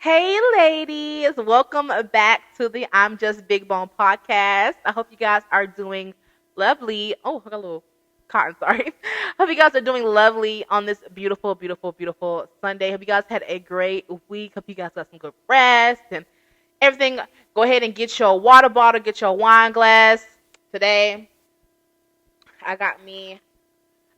Hey ladies, welcome back to the I'm Just Big Bone podcast. I hope you guys are doing lovely. Oh, I got a little cotton, sorry. Hope you guys are doing lovely on this beautiful, beautiful, beautiful Sunday. Hope you guys had a great week. Hope you guys got some good rest and everything. Go ahead and get your water bottle, get your wine glass. Today, I got me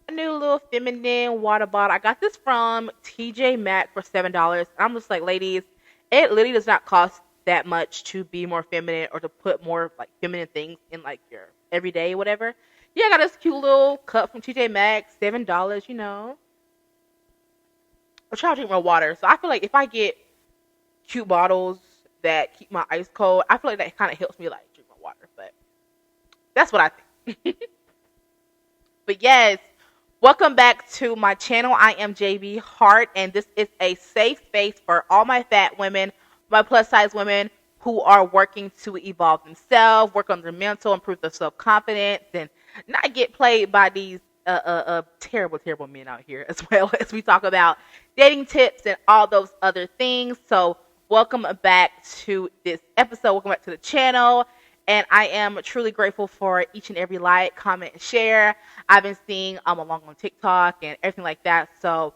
a new little feminine water bottle. I got this from TJ Maxx for $7. I'm just like, ladies, it literally does not cost that much to be more feminine or to put more like feminine things in like your everyday whatever. Yeah, I got this cute little cup from TJ Maxx, $7. I try to drink more water, so I feel like if I get cute bottles that keep my ice cold, I feel like that kind of helps me like drink more water. But that's what I think. But yes, welcome back to my channel. I am JB Hart, and this is a safe space for all my fat women, my plus size women who are working to evolve themselves, work on their mental, improve their self confidence, and not get played by these terrible, terrible men out here, as well as we talk about dating tips and all those other things. So, welcome back to this episode. Welcome back to the channel. And I am truly grateful for each and every like, comment, and share I've been seeing along on TikTok and everything like that. So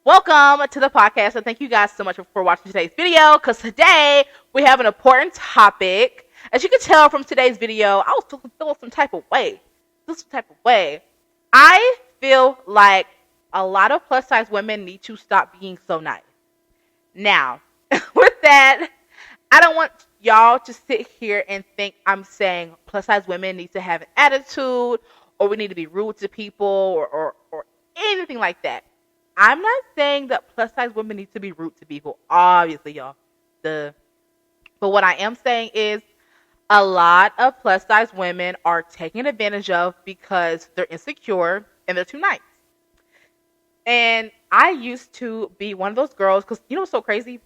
welcome to the podcast. And thank you guys so much for watching today's video. Because today we have an important topic. As you can tell from today's video, I was feeling some type of way. I feel like a lot of plus size women need to stop being so nice. Now, with that, I don't want y'all to sit here and think I'm saying plus size women need to have an attitude or we need to be rude to people or anything like that. I'm not saying that plus size women need to be rude to people. Obviously, y'all. But what I am saying is a lot of plus size women are taken advantage of because they're insecure and they're too nice. And I used to be one of those girls because, what's so crazy?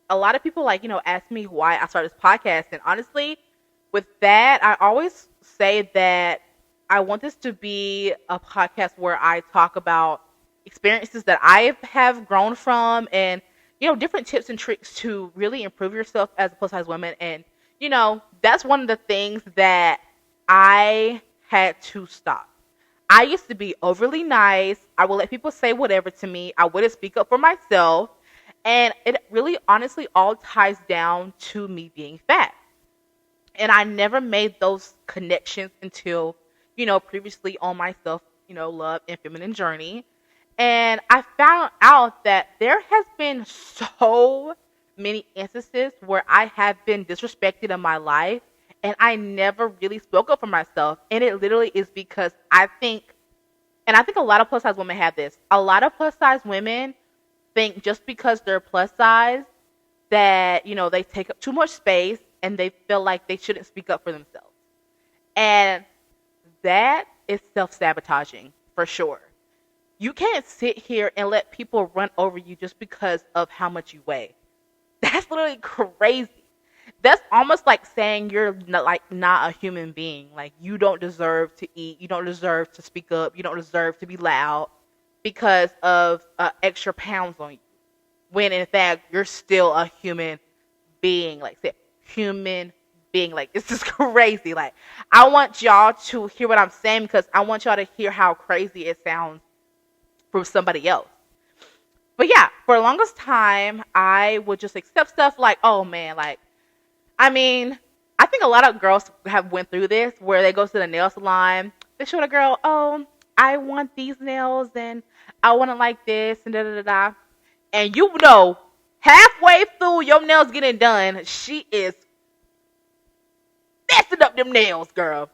A lot of people ask me why I started this podcast. And honestly, with that, I always say that I want this to be a podcast where I talk about experiences that I have grown from and, different tips and tricks to really improve yourself as a plus size woman. And, that's one of the things that I had to stop. I used to be overly nice. I would let people say whatever to me. I wouldn't speak up for myself. And it really honestly all ties down to me being fat. And I never made those connections until, previously on my self, love and feminine journey. And I found out that there has been so many instances where I have been disrespected in my life and I never really spoke up for myself. And it literally is because I think a lot of plus size women have this. A lot of plus size women think just because they're plus size that they take up too much space and they feel like they shouldn't speak up for themselves, and that is self-sabotaging for sure. You can't sit here and let people run over you just because of how much you weigh. That's literally crazy. That's almost like saying you're not a human being. Like, you don't deserve to eat, you don't deserve to speak up, you don't deserve to be loud because of extra pounds on you, when in fact you're still a human being. Like I said, human being. Like, it's just crazy. Like, I want y'all to hear what I'm saying because I want y'all to hear how crazy it sounds from somebody else. But yeah, for the longest time I would just accept stuff like, oh man, like, I think a lot of girls have went through this where they go to the nail salon, they show the girl, oh, I want these nails and I want it like this and da da da da. And halfway through your nails getting done, she is messing up them nails, girl.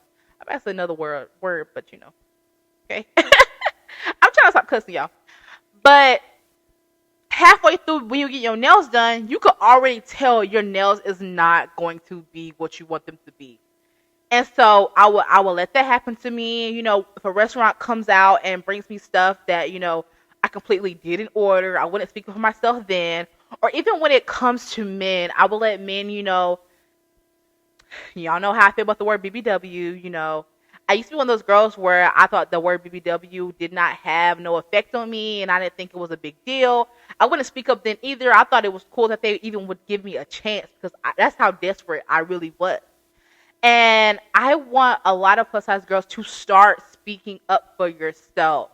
That's another word, but okay. I'm trying to stop cussing, y'all. But halfway through, when you get your nails done, you could already tell your nails is not going to be what you want them to be. And so I will let that happen to me. If a restaurant comes out and brings me stuff that, I completely didn't order, I wouldn't speak for myself then. Or even when it comes to men, I will let men, y'all know how I feel about the word BBW, I used to be one of those girls where I thought the word BBW did not have no effect on me, and I didn't think it was a big deal. I wouldn't speak up then either. I thought it was cool that they even would give me a chance because that's how desperate I really was. And I want a lot of plus size girls to start speaking up for yourself.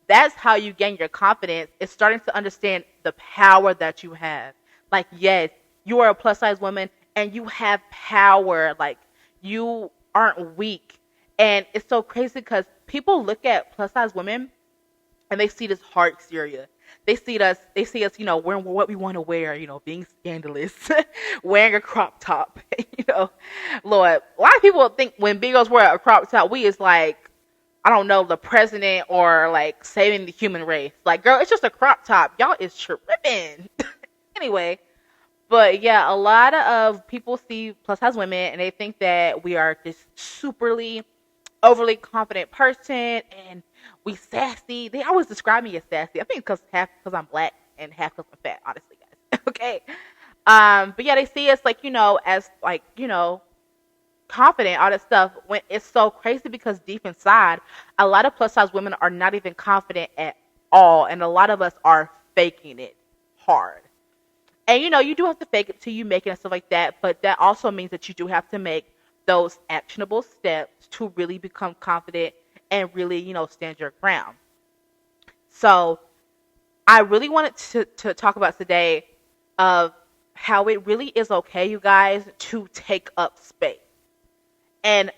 That's how you gain your confidence. It's starting to understand the power that you have. Like, yes, you are a plus size woman and you have power. Like, you aren't weak. And it's so crazy because people look at plus size women and they see this hard exterior. They see us, wearing what we want to wear, being scandalous, wearing a crop top, Lord, a lot of people think when big girls wear a crop top, we is like, I don't know, the president or like saving the human race. Like, girl, it's just a crop top. Y'all is tripping. Anyway, but yeah, a lot of people see plus size women and they think that we are this superly overly confident person and we sassy. They always describe me as sassy. I think because half because I'm black and half because I'm fat, honestly, guys. Okay. But yeah, they see us like, as like, confident, all that stuff. When it's so crazy because deep inside, a lot of plus size women are not even confident at all. And a lot of us are faking it hard. And you do have to fake it till you make it and stuff like that. But that also means that you do have to make those actionable steps to really become confident and really, stand your ground. So I really wanted to talk about today of how it really is okay, you guys, to take up space. And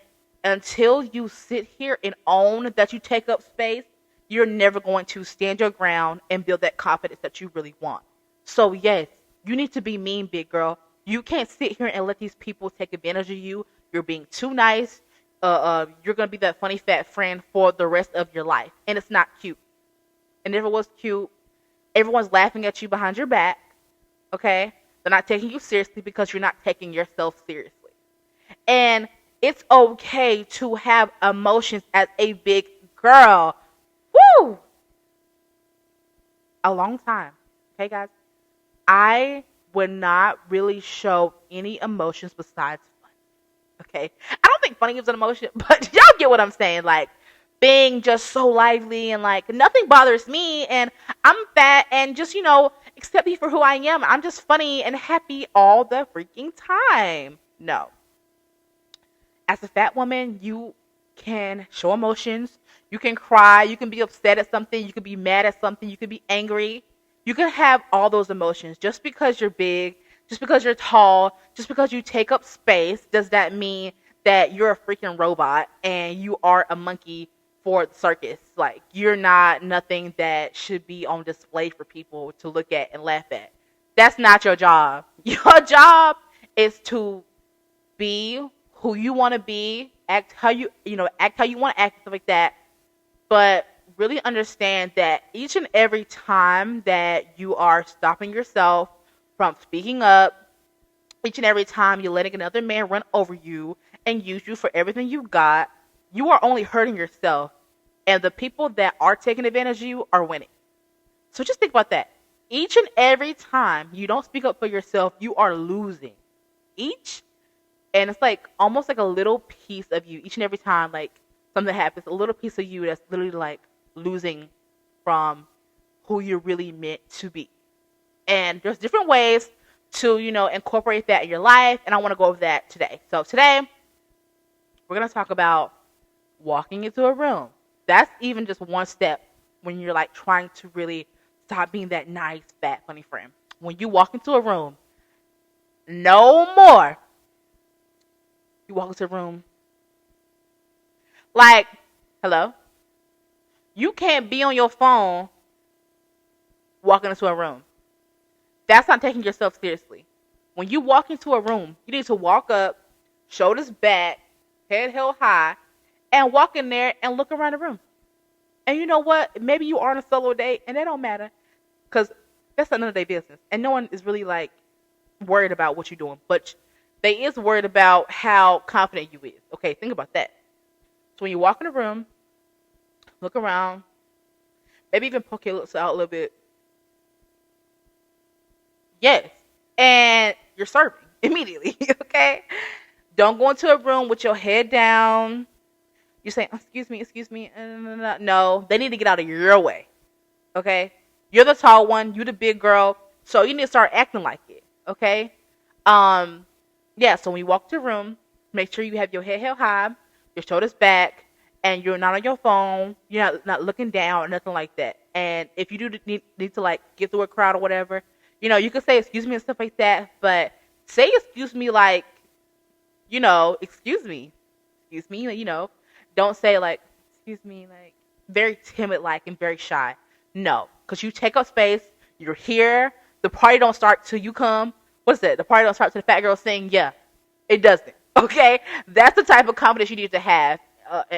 until you sit here and own that you take up space, you're never going to stand your ground and build that confidence that you really want. So yes, you need to be mean, big girl. You can't sit here and let these people take advantage of you. You're being too nice. You're going to be that funny fat friend for the rest of your life. And it's not cute. It never was cute. Everyone's laughing at you behind your back. Okay? They're not taking you seriously because you're not taking yourself seriously. And it's okay to have emotions as a big girl. Woo! A long time. Okay, guys? I would not really show any emotions besides fun. Okay? I don't think funny is an emotion, but y'all get what I'm saying. Like, being just so lively and like, nothing bothers me and I'm fat and just, accept me for who I am. I'm just funny and happy all the freaking time. No. As a fat woman, you can show emotions. You can cry. You can be upset at something. You can be mad at something. You can be angry. You can have all those emotions. Just because you're big, just because you're tall, just because you take up space, does that mean that you're a freaking robot and you are a monkey for the circus? Like, you're not nothing that should be on display for people to look at and laugh at. That's not your job. Your job is to be who you want to be, act how you want to act, stuff like that. But really understand that each and every time that you are stopping yourself from speaking up, each and every time you're letting another man run over you and use you for everything you got, you are only hurting yourself. And the people that are taking advantage of you are winning. So just think about that. Each and every time you don't speak up for yourself, you are losing. And it's like almost like a little piece of you. Each and every time like something happens, a little piece of you that's literally like losing from who you're really meant to be. And there's different ways to, incorporate that in your life. And I want to go over that today. So today, we're going to talk about walking into a room. That's even just one step when you're like trying to really stop being that nice, fat, funny friend. When you walk into a room, no more. You walk into a room like, hello? You can't be on your phone walking into a room. That's not taking yourself seriously. When you walk into a room, you need to walk up, shoulders back, head held high, and walk in there and look around the room. And you know what? Maybe you are on a solo date, and that don't matter, because that's none of their business. And no one is really, like, worried about what you're doing. But they is worried about how confident you is. Okay, think about that. So when you walk in the room, look around, maybe even poke your lips out a little bit. Yes. And you're serving immediately, okay? Don't go into a room with your head down, You say, excuse me. No, they need to get out of your way. Okay? You're the tall one. You the big girl. So you need to start acting like it. Okay? Um, yeah, so when you walk to the room, make sure you have your head held high, your shoulders back, and you're not on your phone. You're not looking down or nothing like that. And if you do need to like get through a crowd or whatever, you can say excuse me and stuff like that. But say excuse me like, excuse me, don't say like excuse me like very timid like and very shy. No, because you take up space. You're here. The party don't start till you come. What's that? The party don't start till the fat girl sing. Yeah, it doesn't. Okay, that's the type of confidence you need to have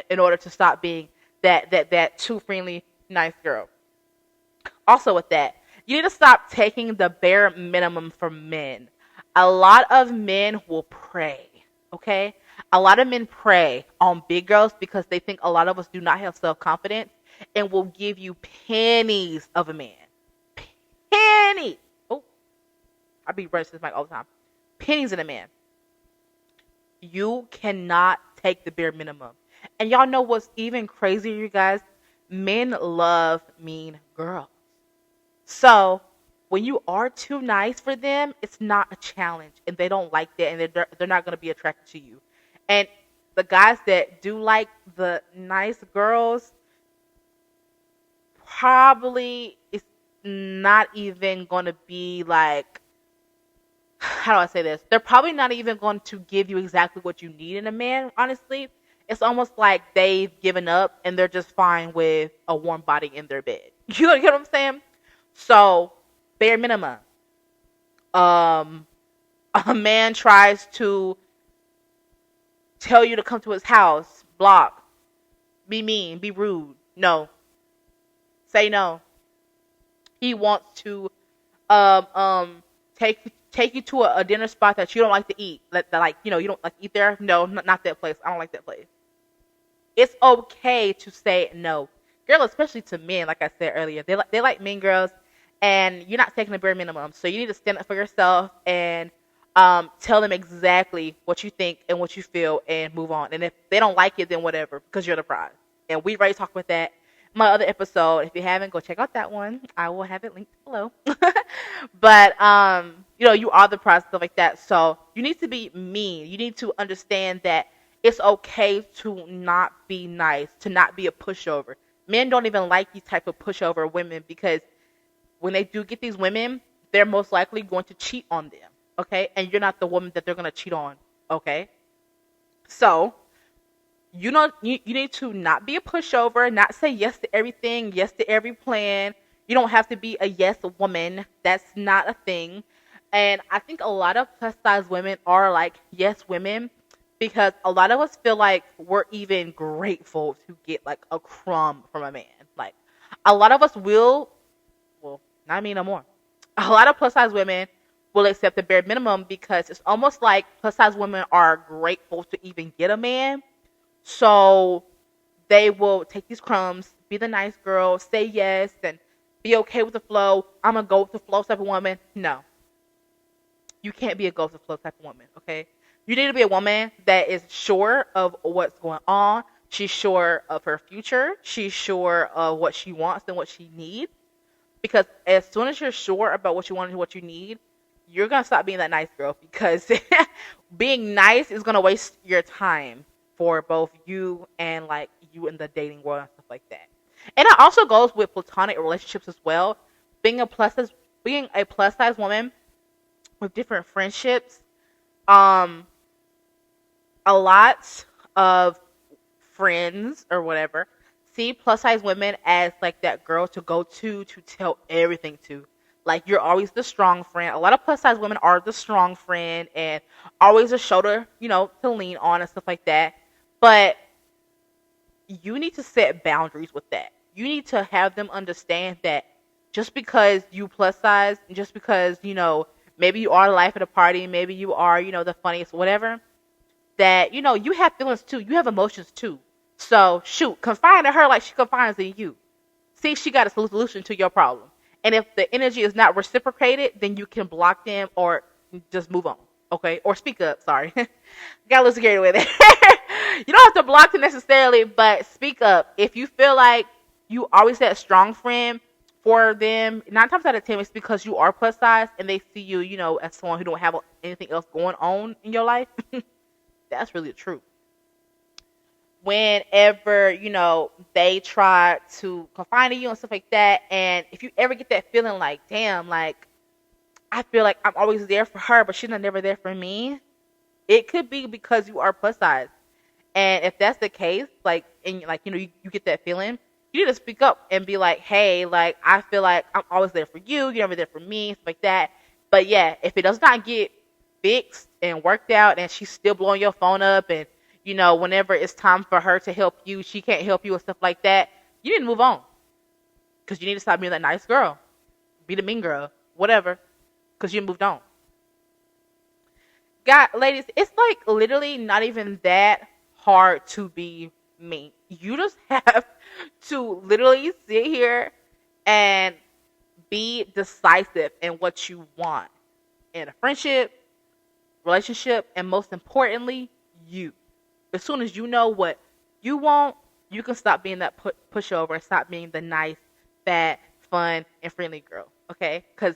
in order to stop being that too friendly nice girl. Also, with that, you need to stop taking the bare minimum from men. A lot of men will prey. Okay, a lot of men prey on big girls because they think a lot of us do not have self confidence and will give you pennies of a man. Pennies. Oh, I be running this mic all the time. Pennies in a man. You cannot take the bare minimum. And y'all know what's even crazier, you guys? Men love mean girls. So when you are too nice for them, it's not a challenge, and they don't like that, and they're not going to be attracted to you. And the guys that do like the nice girls, probably it's not even going to be like, how do I say this? They're probably not even going to give you exactly what you need in a man, honestly. It's almost like they've given up and they're just fine with a warm body in their bed. You know what I'm saying? So, bare minimum. A man tries to tell you to come to his house, block, be mean, be rude. No. Say no. He wants to take you to a dinner spot that you don't like to eat. You don't like to eat there. No, not that place. I don't like that place. It's okay to say no, girl, especially to men. Like I said earlier, they like mean girls, and you're not taking the bare minimum. So you need to stand up for yourself and tell them exactly what you think and what you feel, and move on. And if they don't like it, then whatever, because you're the prize. And we already talked about that in my other episode. If you haven't, go check out that one. I will have it linked below. But you are the prize, stuff like that. So you need to be mean. You need to understand that it's okay to not be nice, to not be a pushover. Men don't even like these type of pushover women, because when they do get these women, they're most likely going to cheat on them, okay? And you're not the woman that they're going to cheat on, okay? So, you need to not be a pushover, not say yes to everything, yes to every plan. You don't have to be a yes woman. That's not a thing. And I think a lot of plus size women are like yes women, because a lot of us feel like we're even grateful to get like a crumb from a man. Like, a lot of us will, well, not me no more. A lot of plus size women will accept the bare minimum, because it's almost like plus size women are grateful to even get a man. So they will take these crumbs, be the nice girl, say yes, and be okay with the flow. I'm a go with the flow type of woman. No. You can't be a go with the flow type of woman, okay? You need to be a woman that is sure of what's going on. She's sure of her future. She's sure of what she wants and what she needs. Because as soon as you're sure about what you want and what you need, you're going to stop being that nice girl, because being nice is going to waste your time for both you and like you in the dating world and stuff like that. And it also goes with platonic relationships as well. Being a plus size woman with different friendships, a lot of friends or whatever see plus size women as like that girl to go to tell everything to. Like, you're always the strong friend. A lot of plus size women are the strong friend and always a shoulder, to lean on and stuff like that. But you need to set boundaries with that. You need to have them understand that just because you plus size, just because, maybe you are the life of the party, maybe you are, the funniest, whatever, that, you have feelings too. You have emotions too. So, shoot, confide in her like she confides in you. See if she got a solution to your problem. And if the energy is not reciprocated, then you can block them or just move on, okay? Or speak up, sorry. Got a little scared with it. You don't have to block them necessarily, but speak up. If you feel like you always that strong friend for them, 9 times out of 10, it's because you are plus size and they see you, as someone who don't have anything else going on in your life. That's really the truth. Whenever, they try to confine in you and stuff like that, and if you ever get that feeling like, damn, like, I feel like I'm always there for her, but she's not never there for me, it could be because you are plus size. And if that's the case, like, and like, you get that feeling, you need to speak up and be like, hey, like, I feel like I'm always there for you. You're never there for me, stuff like that. But yeah, if it does not get fixed and worked out and she's still blowing your phone up and, whenever it's time for her to help you, she can't help you and stuff like that, you need to move on. Because you need to stop being that nice girl. Be the mean girl. Whatever. Because you moved on. God, ladies, it's like literally not even that hard to be mean. You just have to literally sit here and be decisive in what you want in a friendship, relationship, and most importantly, you. As soon as you know what you want, you can stop being that pushover and stop being the nice, fat, fun, and friendly girl. Okay? Because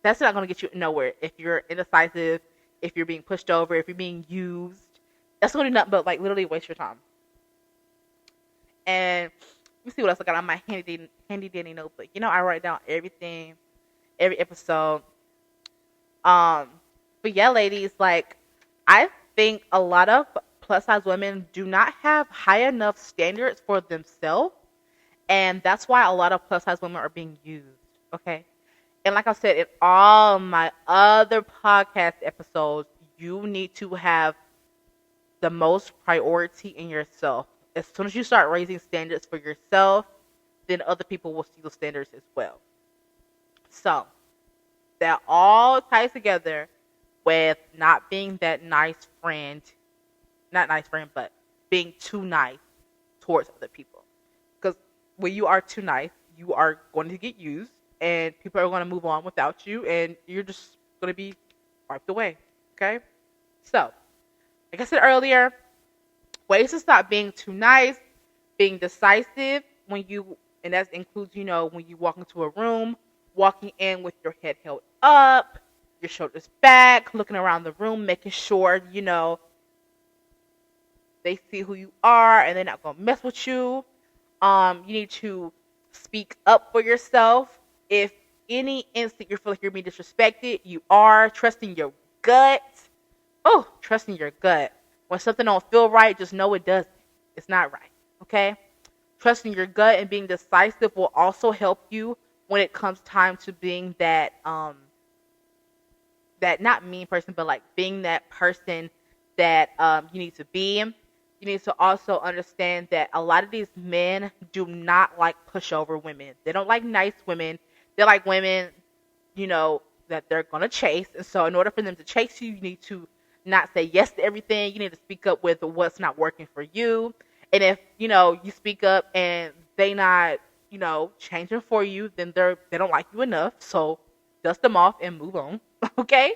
that's not going to get you nowhere. If you're indecisive, if you're being pushed over, if you're being used, that's going to do nothing but like literally waste your time. And let me see what else I got on my handy dandy notebook. I write down everything, every episode. But yeah, ladies, like, I think a lot of plus size women do not have high enough standards for themselves, and that's why a lot of plus size women are being used. Okay. And like I said, in all my other podcast episodes, you need to have the most priority in yourself. As soon as you start raising standards for yourself, then other people will see those standards as well. So, that all ties together with not being that nice friend, not nice friend, but being too nice towards other people. Because when you are too nice, you are going to get used. And people are going to move on without you, and you're just going to be wiped away, okay? So, like I said earlier, ways to stop being too nice, being decisive and that includes, when you walk into a room, walking in with your head held up, your shoulders back, looking around the room, making sure, they see who you are, and they're not going to mess with you. You need to speak up for yourself. If any instant you feel like you're being disrespected, you are trusting your gut. Oh, trusting your gut. When something don't feel right, just know it doesn't. It's not right. Okay? Trusting your gut and being decisive will also help you when it comes time to being that not mean person, but like being that person that you need to be. You need to also understand that a lot of these men do not like pushover women. They don't like nice women. They're like women, that they're going to chase. And so in order for them to chase you, you need to not say yes to everything. You need to speak up with what's not working for you. And if, you speak up and they not, changing for you, then they don't like you enough. So dust them off and move on. Okay?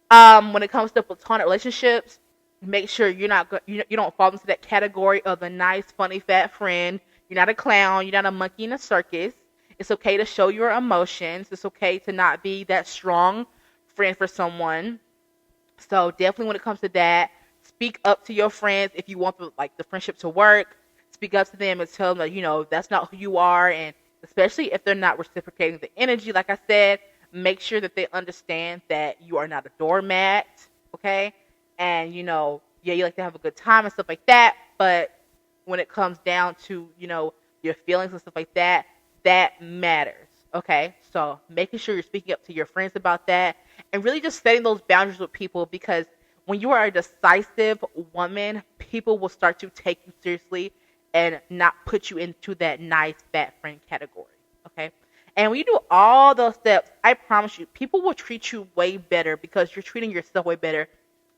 When it comes to platonic relationships, make sure you don't fall into that category of the nice, funny, fat friend. You're not a clown. You're not a monkey in a circus. It's okay to show your emotions. It's okay to not be that strong friend for someone. So definitely when it comes to that, speak up to your friends if you want the friendship to work. Speak up to them and tell them that, that's not who you are. And especially if they're not reciprocating the energy, like I said, make sure that they understand that you are not a doormat, okay? And, you like to have a good time and stuff like that. But when it comes down to, your feelings and stuff like that, that matters, okay? So making sure you're speaking up to your friends about that and really just setting those boundaries with people, because when you are a decisive woman, people will start to take you seriously and not put you into that nice fat friend category, okay? And when you do all those steps, I promise you, people will treat you way better because you're treating yourself way better,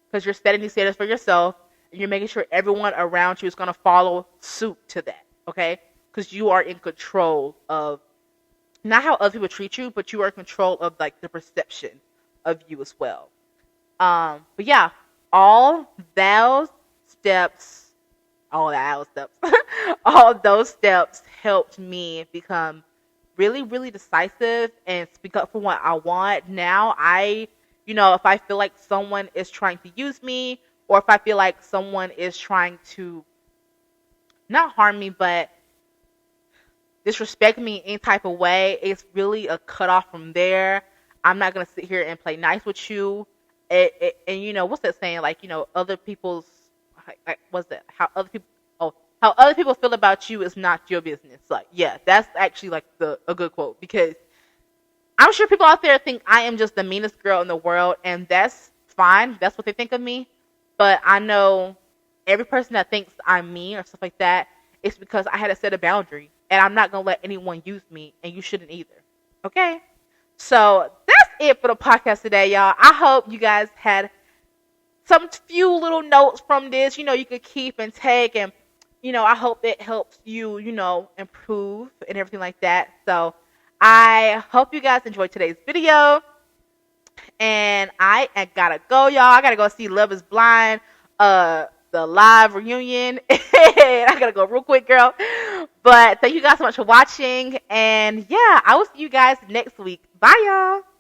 because you're setting these standards for yourself and you're making sure everyone around you is going to follow suit to that, okay? Because you are in control of not how other people treat you, but you are in control of the perception of you as well. But yeah, all those steps all that other steps. All those steps helped me become really, really decisive and speak up for what I want. Now if I feel like someone is trying to use me, or if I feel like someone is trying to not harm me, but disrespect me in any type of way, it's really a cutoff from there. I'm not gonna sit here and play nice with you. And what's that saying? Like, other people's, like, what's that? How other people feel about you is not your business. Like, yeah, that's actually like a good quote, because I'm sure people out there think I am just the meanest girl in the world, and that's fine. That's what they think of me. But I know every person that thinks I'm mean or stuff like that, it's because I had to set a boundary, and I'm not gonna let anyone use me, and you shouldn't either. Okay? So that's it for the podcast today, y'all. I hope you guys had some few little notes from this, you could keep and take, and I hope it helps you, improve and everything like that. So I hope you guys enjoyed today's video, and I gotta go, y'all. I gotta go see Love Is Blind, the live reunion. I gotta go real quick, girl. But thank you guys so much for watching, and yeah, I will see you guys next week. Bye, y'all.